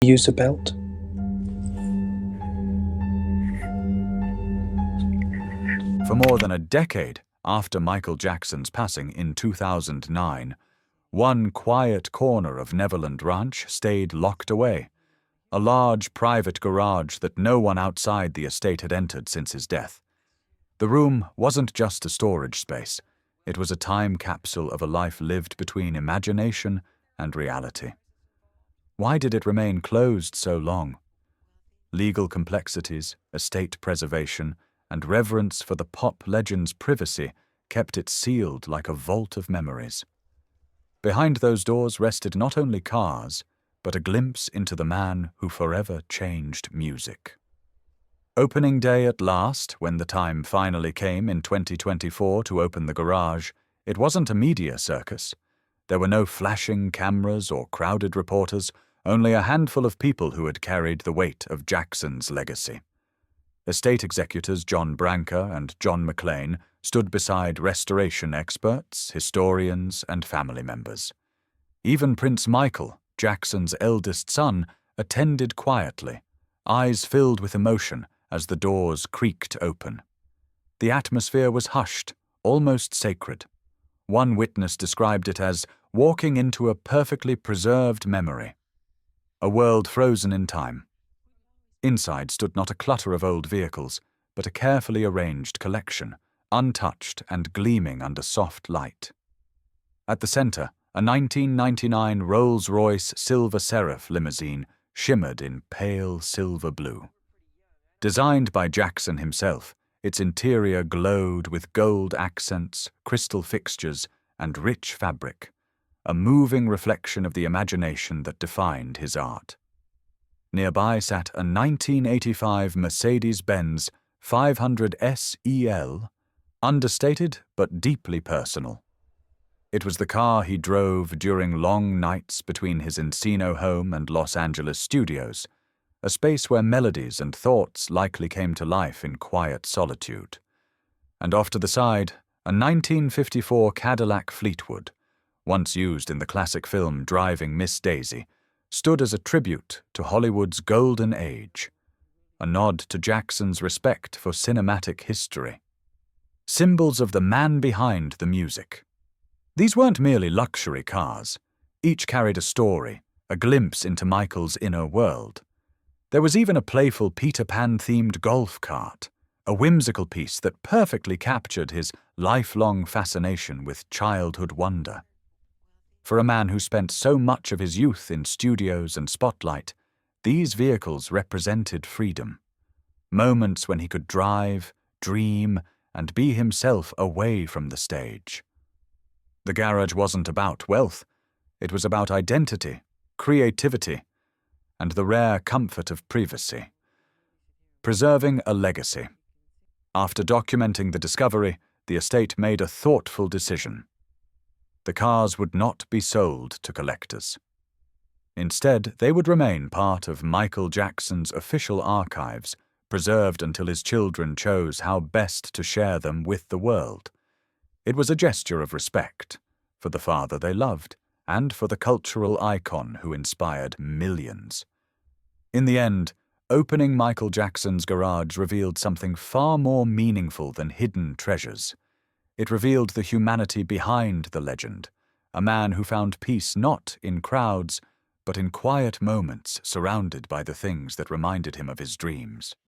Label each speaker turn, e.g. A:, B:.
A: Use a belt?
B: For more than a decade after Michael Jackson's passing in 2009, one quiet corner of Neverland Ranch stayed locked away, a large private garage that no one outside the estate had entered since his death. The room wasn't just a storage space, it was a time capsule of a life lived between imagination and reality. Why did it remain closed so long? Legal complexities, estate preservation, and reverence for the pop legend's privacy kept it sealed like a vault of memories. Behind those doors rested not only cars, but a glimpse into the man who forever changed music. Opening day at last, when the time finally came in 2024 to open the garage, it wasn't a media circus. There were no flashing cameras or crowded reporters, only a handful of people who had carried the weight of Jackson's legacy. Estate executors John Branca and John McLean stood beside restoration experts, historians, and family members. Even Prince Michael, Jackson's eldest son, attended quietly, eyes filled with emotion as the doors creaked open. The atmosphere was hushed, almost sacred. One witness described it as walking into a perfectly preserved memory, a world frozen in time. Inside stood not a clutter of old vehicles, but a carefully arranged collection, untouched and gleaming under soft light. At the center, a 1999 Rolls-Royce Silver Seraph limousine shimmered in pale silver blue. Designed by Jackson himself, its interior glowed with gold accents, crystal fixtures, and rich fabric, a moving reflection of the imagination that defined his art. Nearby sat a 1985 Mercedes-Benz 500 SEL, understated but deeply personal. It was the car he drove during long nights between his Encino home and Los Angeles studios, a space where melodies and thoughts likely came to life in quiet solitude. And off to the side, a 1954 Cadillac Fleetwood, once used in the classic film Driving Miss Daisy, stood as a tribute to Hollywood's golden age, a nod to Jackson's respect for cinematic history. Symbols of the man behind the music. These weren't merely luxury cars. Each carried a story, a glimpse into Michael's inner world. There was even a playful Peter Pan-themed golf cart, a whimsical piece that perfectly captured his lifelong fascination with childhood wonder. For a man who spent so much of his youth in studios and spotlight, these vehicles represented freedom. Moments when he could drive, dream, and be himself away from the stage. The garage wasn't about wealth. It was about identity, creativity, and the rare comfort of privacy. Preserving a legacy. After documenting the discovery, the estate made a thoughtful decision. The cars would not be sold to collectors. Instead, they would remain part of Michael Jackson's official archives, preserved until his children chose how best to share them with the world. It was a gesture of respect for the father they loved and for the cultural icon who inspired millions. In the end, opening Michael Jackson's garage revealed something far more meaningful than hidden treasures. It revealed the humanity behind the legend, a man who found peace not in crowds, but in quiet moments surrounded by the things that reminded him of his dreams.